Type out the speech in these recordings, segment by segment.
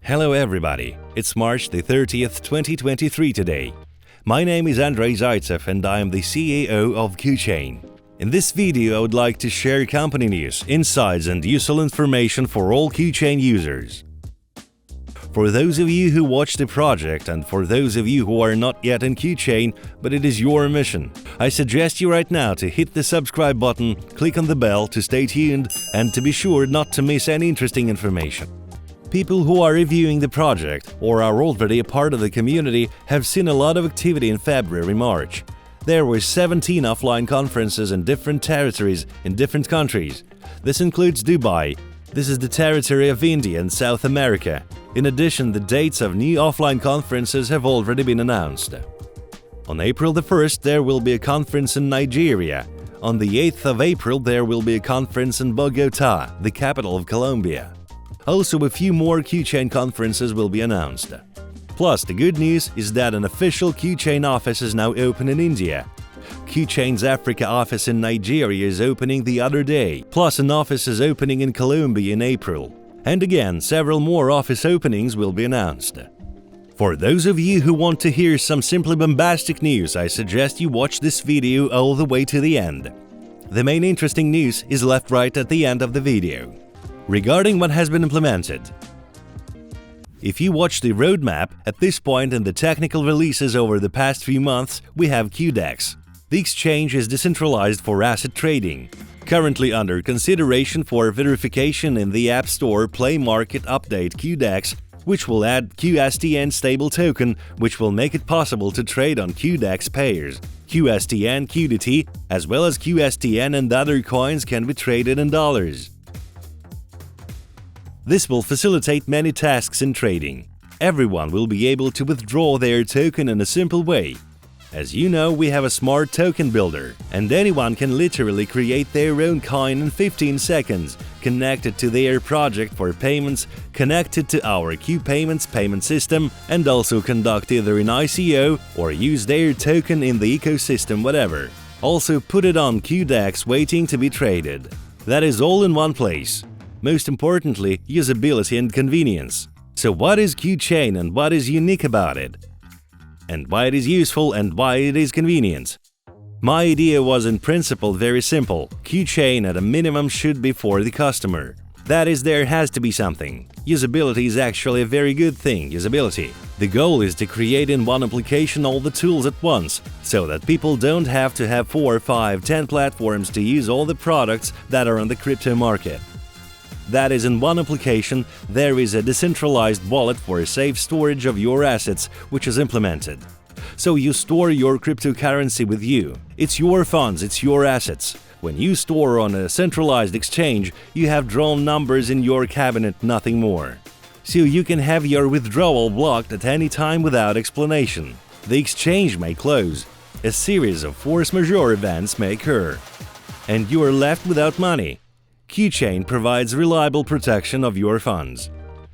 Hello everybody, it's March the 30th, 2023 today. My name is Andrey Zaitsev and I am the CEO of Qchain. In this video I would like to share company news, insights and useful information for all Qchain users. For those of you who watch the project and for those of you who are not yet in Qchain, but it is your mission, I suggest you right now to hit the subscribe button, click on the bell to stay tuned and to be sure not to miss any interesting information. People who are reviewing the project or are already a part of the community have seen a lot of activity in February-March. There were 17 offline conferences in different territories in different countries. This includes Dubai. This is the territory of India and South America. In addition, the dates of new offline conferences have already been announced. On April the 1st, there will be a conference in Nigeria. On the 8th of April, there will be a conference in Bogota, the capital of Colombia. Also, a few more Qchain conferences will be announced. Plus, the good news is that an official Qchain office is now open in India. Qchain's Africa office in Nigeria is opening the other day, plus an office is opening in Colombia in April. And again, several more office openings will be announced. For those of you who want to hear some simply bombastic news, I suggest you watch this video all the way to the end. The main interesting news is left right at the end of the video. Regarding what has been implemented. If you watch the roadmap, at this point in the technical releases over the past few months, we have QDEX. The exchange is decentralized for asset trading. Currently under consideration for verification in the App Store Play Market Update QDEX, which will add QSTN stable token, which will make it possible to trade on QDEX pairs. QSTN, QDT, as well as QSTN and other coins can be traded in dollars. This will facilitate many tasks in trading. Everyone will be able to withdraw their token in a simple way. As you know, we have a smart token builder, and anyone can literally create their own coin in 15 seconds, connected to their project for payments, connected to our Qpayments payment system, and also conduct either an ICO or use their token in the ecosystem, whatever. Also put it on QDEX waiting to be traded. That is all in one place. Most importantly, usability and convenience. So what is Qchain and what is unique about it? And why it is useful and why it is convenient? My idea was in principle very simple. Qchain at a minimum should be for the customer. That is, there has to be something. Usability is actually a very good thing, usability. The goal is to create in one application all the tools at once, so that people don't have to have 4, 5, 10 platforms to use all the products that are on the crypto market. That is, in one application, there is a decentralized wallet for a safe storage of your assets, which is implemented. So you store your cryptocurrency with you. It's your funds, it's your assets. When you store on a centralized exchange, you have drawn numbers in your cabinet, nothing more. So you can have your withdrawal blocked at any time without explanation. The exchange may close. A series of force majeure events may occur. And you are left without money. Qchain provides reliable protection of your funds.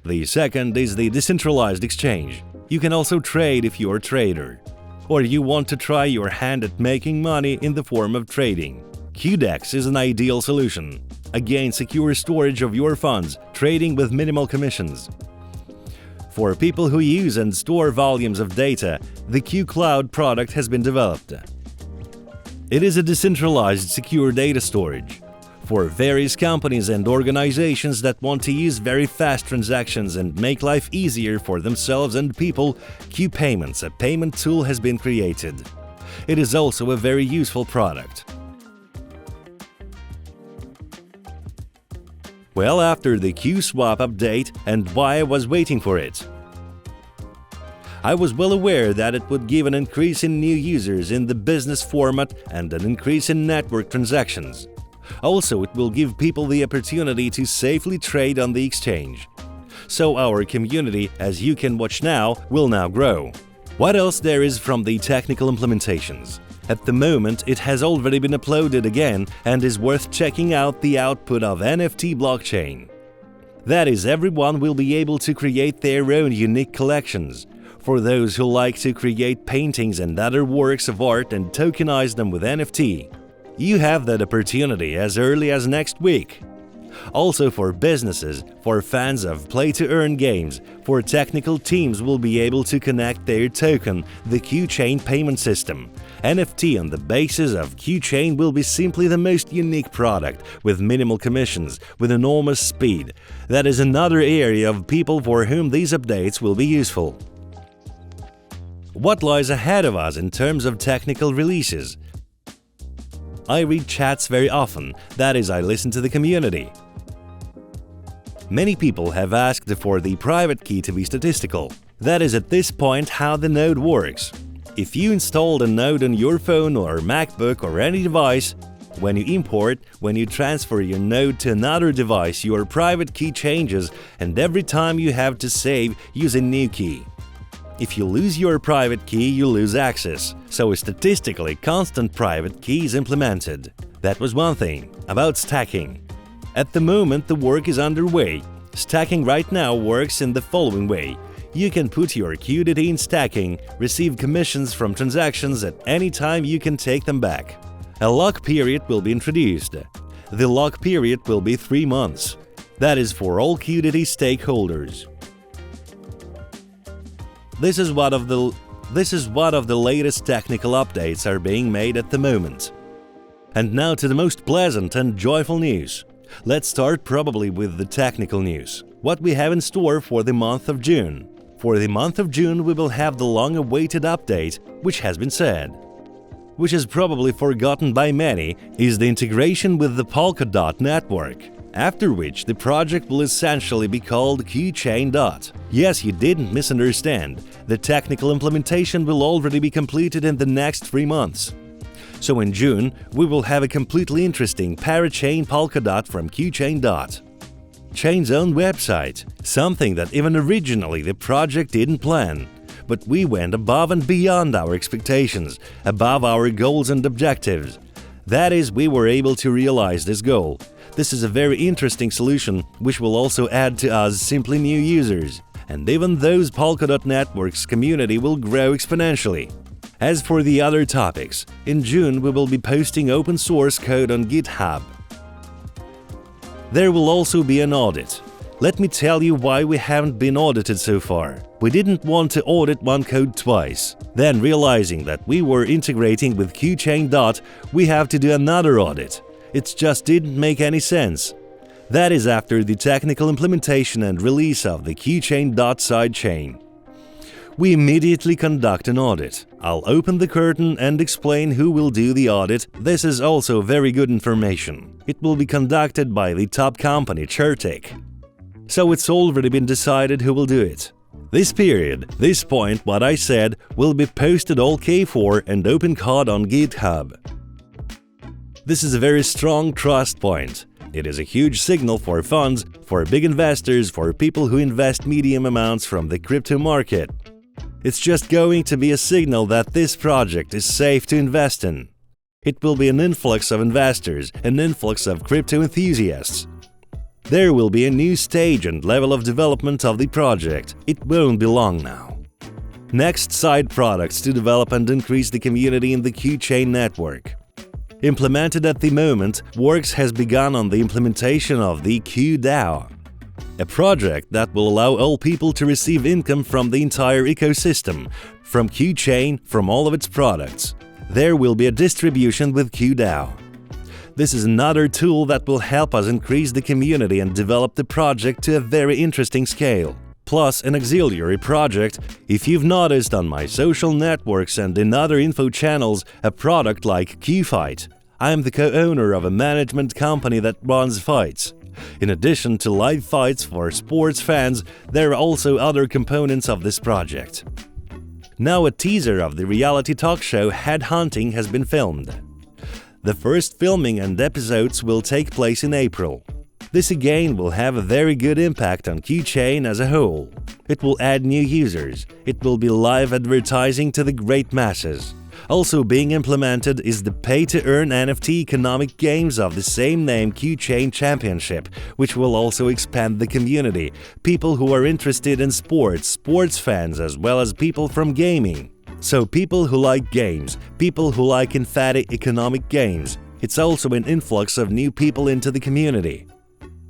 The second is the decentralized exchange. You can also trade if you're a trader. Or you want to try your hand at making money in the form of trading. QDEX is an ideal solution. Again, secure storage of your funds, trading with minimal commissions. For people who use and store volumes of data, the QCloud product has been developed. It is a decentralized, secure data storage. For various companies and organizations that want to use very fast transactions and make life easier for themselves and people, Qpayments, a payment tool, has been created. It is also a very useful product. Well, after the QSwap update and why I was waiting for it. I was well aware that it would give an increase in new users in the business format and an increase in network transactions. Also, it will give people the opportunity to safely trade on the exchange. So our community, as you can watch now, will now grow. What else there is from the technical implementations? At the moment, it has already been uploaded again and is worth checking out the output of NFT blockchain. That is, everyone will be able to create their own unique collections. For those who like to create paintings and other works of art and tokenize them with NFT. You have that opportunity as early as next week. Also for businesses, for fans of play-to-earn games, for technical teams will be able to connect their token, the Qchain payment system. NFT on the basis of Qchain will be simply the most unique product, with minimal commissions, with enormous speed. That is another area of people for whom these updates will be useful. What lies ahead of us in terms of technical releases? I read chats very often, that is, I listen to the community. Many people have asked for the private key to be statistical. That is at this point how the node works. If you installed a node on your phone or MacBook or any device, when you import, when you transfer your node to another device, your private key changes, and every time you have to save, use a new key. If you lose your private key, you lose access, so a statistically constant private key is implemented. That was one thing. About stacking. At the moment, the work is underway. Stacking right now works in the following way. You can put your QUID in stacking, receive commissions from transactions at any time you can take them back. A lock period will be introduced. The lock period will be 3 months. That is for all QUID stakeholders. This is one of the latest technical updates are being made at the moment. And now to the most pleasant and joyful news. Let's start probably with the technical news. What we have in store for the month of June. For the month of June we will have the long-awaited update, which has been said. Which is probably forgotten by many, is the integration with the Polkadot network. After which the project will essentially be called Qchain. Yes, you didn't misunderstand. The technical implementation will already be completed in the next 3 months. So in June, we will have a completely interesting parachain Polkadot from Qchain. Chain's own website, something that even originally the project didn't plan. But we went above and beyond our expectations, above our goals and objectives. That is, we were able to realize this goal. This is a very interesting solution, which will also add to us simply new users. And even those Polkadot networks community will grow exponentially. As for the other topics, in June we will be posting open source code on GitHub. There will also be an audit. Let me tell you why we haven't been audited so far. We didn't want to audit one code twice. Then, realizing that we were integrating with Qchain, we have to do another audit. It just didn't make any sense. That is after the technical implementation and release of the Qchain sidechain. We immediately conduct an audit. I'll open the curtain and explain who will do the audit. This is also very good information. It will be conducted by the top company Qchain. So it's already been decided who will do it. This period, this point, what I said, will be posted all K4 and open code on GitHub. This is a very strong trust point. It is a huge signal for funds, for big investors, for people who invest medium amounts from the crypto market. It's just going to be a signal that this project is safe to invest in. It will be an influx of investors, an influx of crypto enthusiasts. There will be a new stage and level of development of the project. It won't be long now. Next, side products to develop and increase the community in the Qchain network. Implemented at the moment, works has begun on the implementation of the QDAO, a project that will allow all people to receive income from the entire ecosystem, from Qchain, from all of its products. There will be a distribution with QDAO. This is another tool that will help us increase the community and develop the project to a very interesting scale. Plus, an auxiliary project, if you've noticed on my social networks and in other info channels, a product like Qfight. I am the co-owner of a management company that runs fights. In addition to live fights for sports fans, there are also other components of this project. Now a teaser of the reality talk show Headhunting has been filmed. The first filming and episodes will take place in April. This again will have a very good impact on Qchain as a whole. It will add new users. It will be live advertising to the great masses. Also being implemented is the pay-to-earn NFT economic games of the same name Qchain Championship, which will also expand the community, people who are interested in sports fans as well as people from gaming. So people who like games, people who like emphatic economic games. It's also an influx of new people into the community.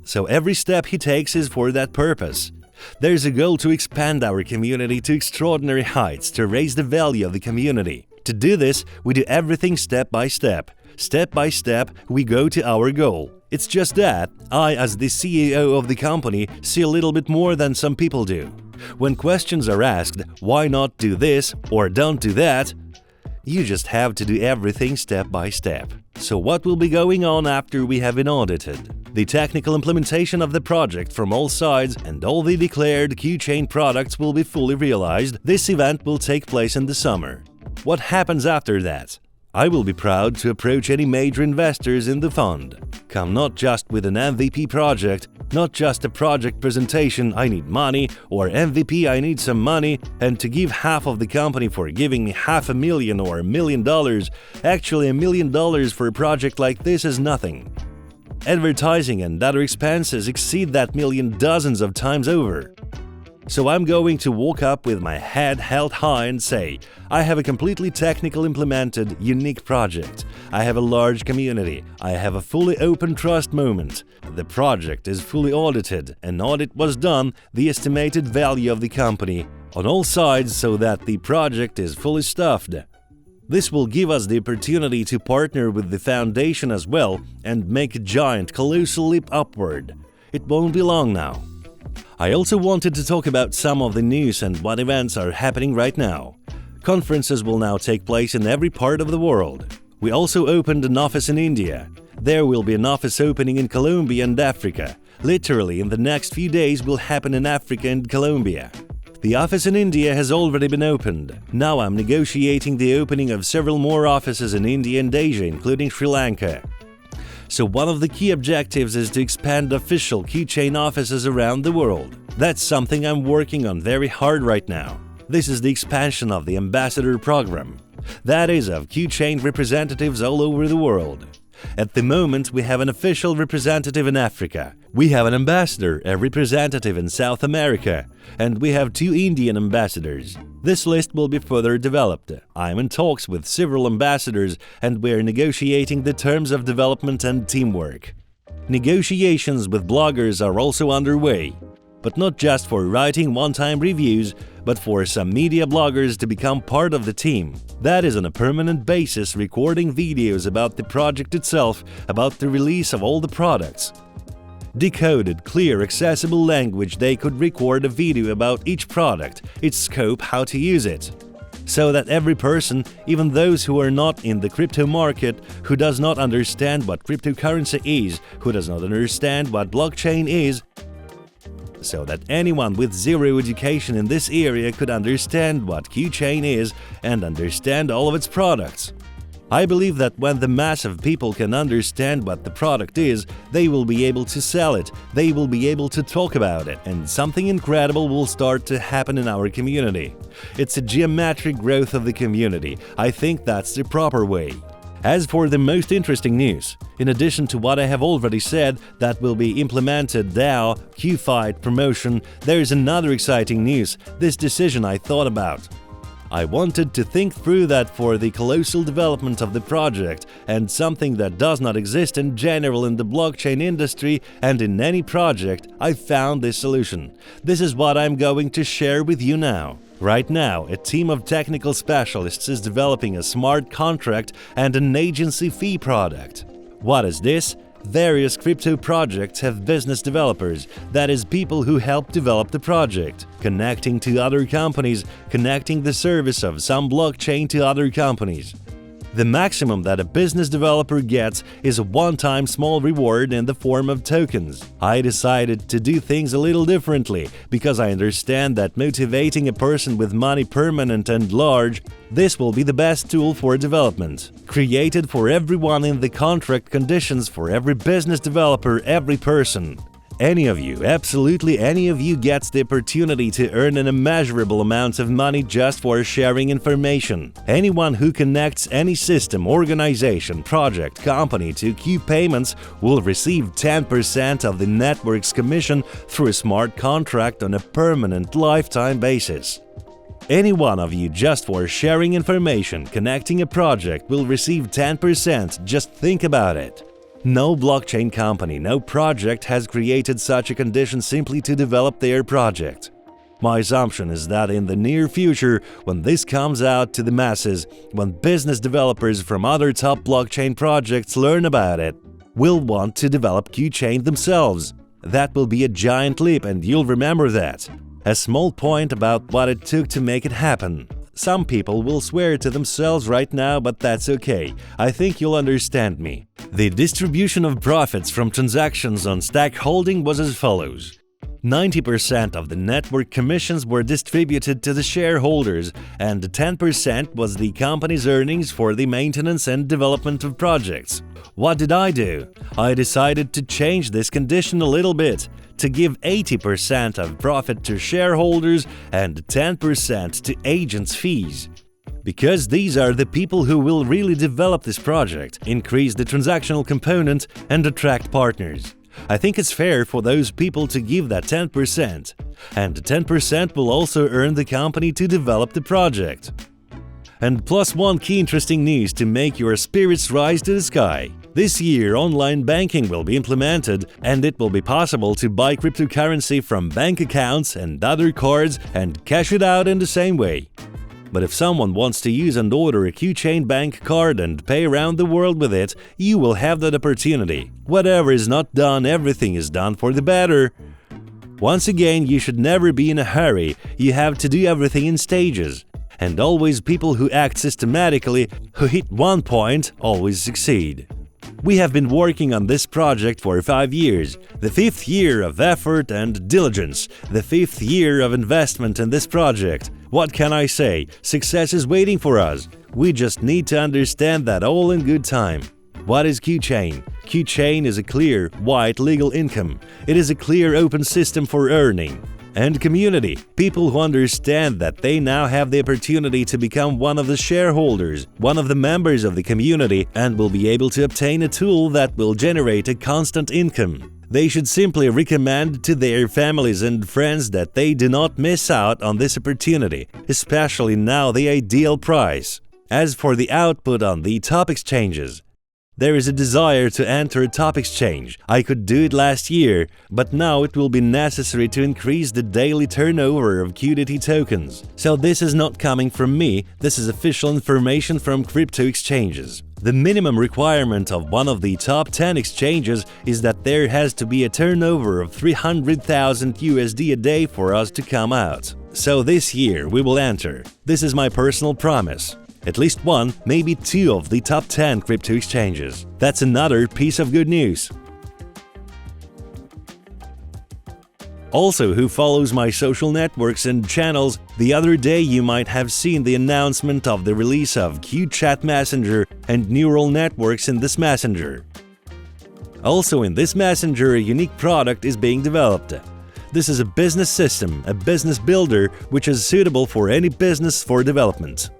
So every step he takes is for that purpose. There's a goal to expand our community to extraordinary heights, to raise the value of the community. To do this, we do everything step by step. Step by step, we go to our goal. It's just that I, as the CEO of the company, see a little bit more than some people do. When questions are asked, why not do this or don't do that? You just have to do everything step by step. So what will be going on after we have been audited? The technical implementation of the project from all sides and all the declared Qchain products will be fully realized. This event will take place in the summer. What happens after that? I will be proud to approach any major investors in the fund. Come not just with an MVP project, not just a project presentation, I need money, or MVP, I need some money, and to give half of the company for giving me $500,000 or $1 million. Actually, $1 million for a project like this is nothing. Advertising and other expenses exceed that million dozens of times over. So I'm going to walk up with my head held high and say, I have a completely technical implemented, unique project. I have a large community. I have a fully open trust moment. The project is fully audited. An audit was done, the estimated value of the company, on all sides so that the project is fully stuffed. This will give us the opportunity to partner with the foundation as well and make a giant, colossal leap upward. It won't be long now. I also wanted to talk about some of the news and what events are happening right now. Conferences will now take place in every part of the world. We also opened an office in India. There will be an office opening in Colombia and Africa. Literally, in the next few days will happen in Africa and Colombia. The office in India has already been opened. Now I'm negotiating the opening of several more offices in India and Asia, including Sri Lanka. So one of the key objectives is to expand official Qchain offices around the world. That's something I'm working on very hard right now. This is the expansion of the ambassador program. That is, of Qchain representatives all over the world. At the moment, we have an official representative in Africa. We have an ambassador, a representative in South America, and we have 2 Indian ambassadors. This list will be further developed. I'm in talks with several ambassadors and we're negotiating the terms of development and teamwork. Negotiations with bloggers are also underway, but not just for writing one-time reviews, but for some media bloggers to become part of the team. That is on a permanent basis, recording videos about the project itself, about the release of all the products. Decoded, clear, accessible language, they could record a video about each product, its scope, how to use it. So that every person, even those who are not in the crypto market, who does not understand what cryptocurrency is, who does not understand what blockchain is, so that anyone with zero education in this area could understand what Qchain is and understand all of its products. I believe that when the mass of people can understand what the product is, they will be able to sell it, they will be able to talk about it, and something incredible will start to happen in our community. It's a geometric growth of the community. I think that's the proper way. As for the most interesting news, in addition to what I have already said that will be implemented DAO, Qfight, promotion, there is another exciting news, this decision I thought about. I wanted to think through that for the colossal development of the project and something that does not exist in general in the blockchain industry and in any project, I found this solution. This is what I'm going to share with you now. Right now, a team of technical specialists is developing a smart contract and an agency fee product. What is this? Various crypto projects have business developers, that is, people who help develop the project, connecting to other companies, connecting the service of some blockchain to other companies. The maximum that a business developer gets is a one-time small reward in the form of tokens. I decided to do things a little differently because I understand that motivating a person with money permanent and large, this will be the best tool for development. Created for everyone in the contract conditions for every business developer, every person. Any of you, absolutely any of you gets the opportunity to earn an immeasurable amount of money just for sharing information. Anyone who connects any system, organization, project, company to Q payments will receive 10% of the network's commission through a smart contract on a permanent lifetime basis. Any one of you just for sharing information, connecting a project will receive 10%, just think about it. No blockchain company, no project has created such a condition simply to develop their project. My assumption is that in the near future, when this comes out to the masses, when business developers from other top blockchain projects learn about it, will want to develop Qchain themselves. That will be a giant leap, and you'll remember that. A small point about what it took to make it happen. Some people will swear to themselves right now, but that's okay. I think you'll understand me. The distribution of profits from transactions on stack holding was as follows. 90% of the network commissions were distributed to the shareholders, and 10% was the company's earnings for the maintenance and development of projects. What did I do? I decided to change this condition a little bit, to give 80% of profit to shareholders and 10% to agents' fees. Because these are the people who will really develop this project, increase the transactional component, and attract partners. I think it's fair for those people to give that 10%, and 10% will also earn the company to develop the project. And plus one key interesting news to make your spirits rise to the sky. This year, online banking will be implemented, and it will be possible to buy cryptocurrency from bank accounts and other cards and cash it out in the same way. But if someone wants to use and order a Qchain bank card and pay around the world with it, you will have that opportunity. Whatever is not done, everything is done for the better. Once again, you should never be in a hurry, you have to do everything in stages. And always people who act systematically, who hit one point, always succeed. We have been working on this project for 5 years, the 5th year of effort and diligence, the 5th year of investment in this project. What can I say? Success is waiting for us. We just need to understand that all in good time. What is Qchain? Qchain is a clear, white legal income. It is a clear open system for earning. And community, people who understand that they now have the opportunity to become one of the shareholders, one of the members of the community, and will be able to obtain a tool that will generate a constant income. They should simply recommend to their families and friends that they do not miss out on this opportunity, especially now the ideal price. As for the output on the top exchanges, there is a desire to enter a top exchange. I could do it last year, but now it will be necessary to increase the daily turnover of QDT tokens. So this is not coming from me, this is official information from crypto exchanges. The minimum requirement of one of the top 10 exchanges is that there has to be a turnover of 300,000 USD a day for us to come out. So this year we will enter. This is my personal promise. At least one, maybe two of the top 10 crypto exchanges. That's another piece of good news. Also, who follows my social networks and channels, the other day you might have seen the announcement of the release of Qchat Messenger and neural networks in this messenger. Also in this messenger, a unique product is being developed. This is a business system, a business builder, which is suitable for any business for development.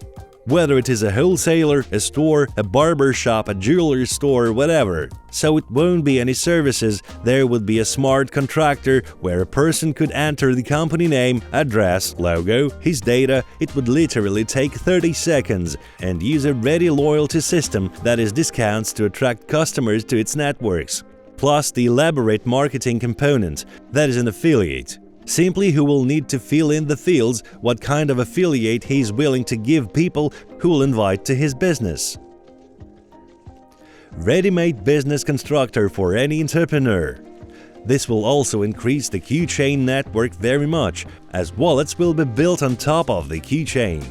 Whether it is a wholesaler, a store, a barber shop, a jewelry store, whatever. So it won't be any services, there would be a smart contractor where a person could enter the company name, address, logo, his data. It would literally take 30 seconds and use a ready loyalty system that is discounts to attract customers to its networks. Plus the elaborate marketing component, that is an affiliate. Simply who will need to fill in the fields what kind of affiliate he is willing to give people who will invite to his business. Ready-made business constructor for any entrepreneur. This will also increase the Qchain network very much, as wallets will be built on top of the Qchain.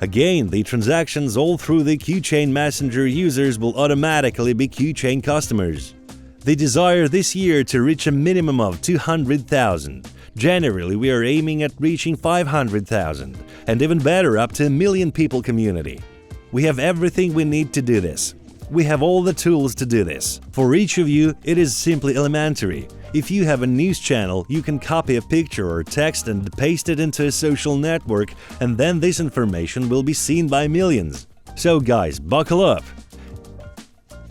Again, the transactions all through the Qchain Messenger users will automatically be Qchain customers. They desire this year to reach a minimum of 200,000. Generally, we are aiming at reaching 500,000, and even better, up to 1 million people community. We have everything we need to do this. We have all the tools to do this. For each of you, it is simply elementary. If you have a news channel, you can copy a picture or text and paste it into a social network, and then this information will be seen by millions. So guys, buckle up!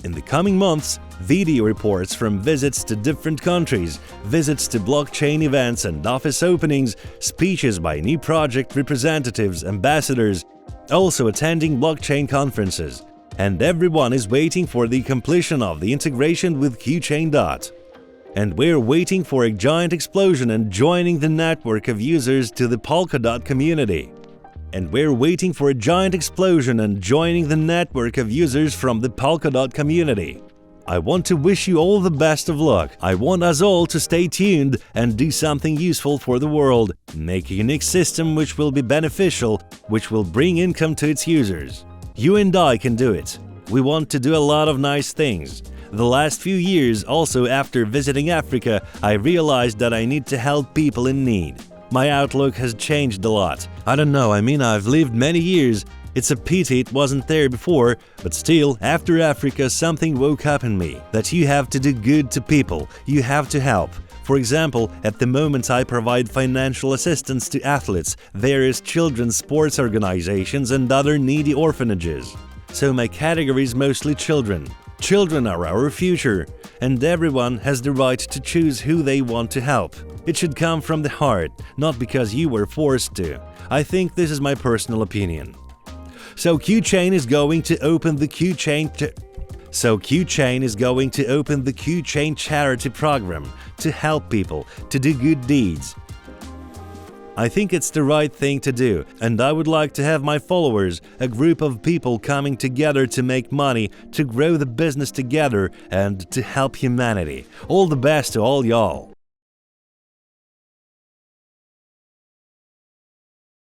In the coming months, video reports from visits to different countries, visits to blockchain events and office openings, speeches by new project representatives, ambassadors, also attending blockchain conferences. and everyone is waiting for the completion of the integration with Qchain. And we're waiting for a giant explosion and joining the network of users to the Polkadot community. And we're waiting for a giant explosion and joining the network of users from the Polkadot community. I want to wish you all the best of luck. I want us all to stay tuned and do something useful for the world, make a unique system which will be beneficial, which will bring income to its users. You and I can do it. We want to do a lot of nice things. The last few years, also after visiting Africa, I realized that I need to help people in need. My outlook has changed a lot. I don't know, I've lived many years. It's a pity it wasn't there before, but still, after Africa, something woke up in me. That you have to do good to people, you have to help. For example, at the moment I provide financial assistance to athletes, various children's sports organizations and other needy orphanages. So my category is mostly children. Children are our future, and everyone has the right to choose who they want to help. It should come from the heart, not because you were forced to. I think this is my personal opinion. So Qchain is going to open the Qchain charity program to help people, to do good deeds. I think it's the right thing to do, and I would like to have my followers, a group of people coming together to make money, to grow the business together, and to help humanity. All the best to all y'all!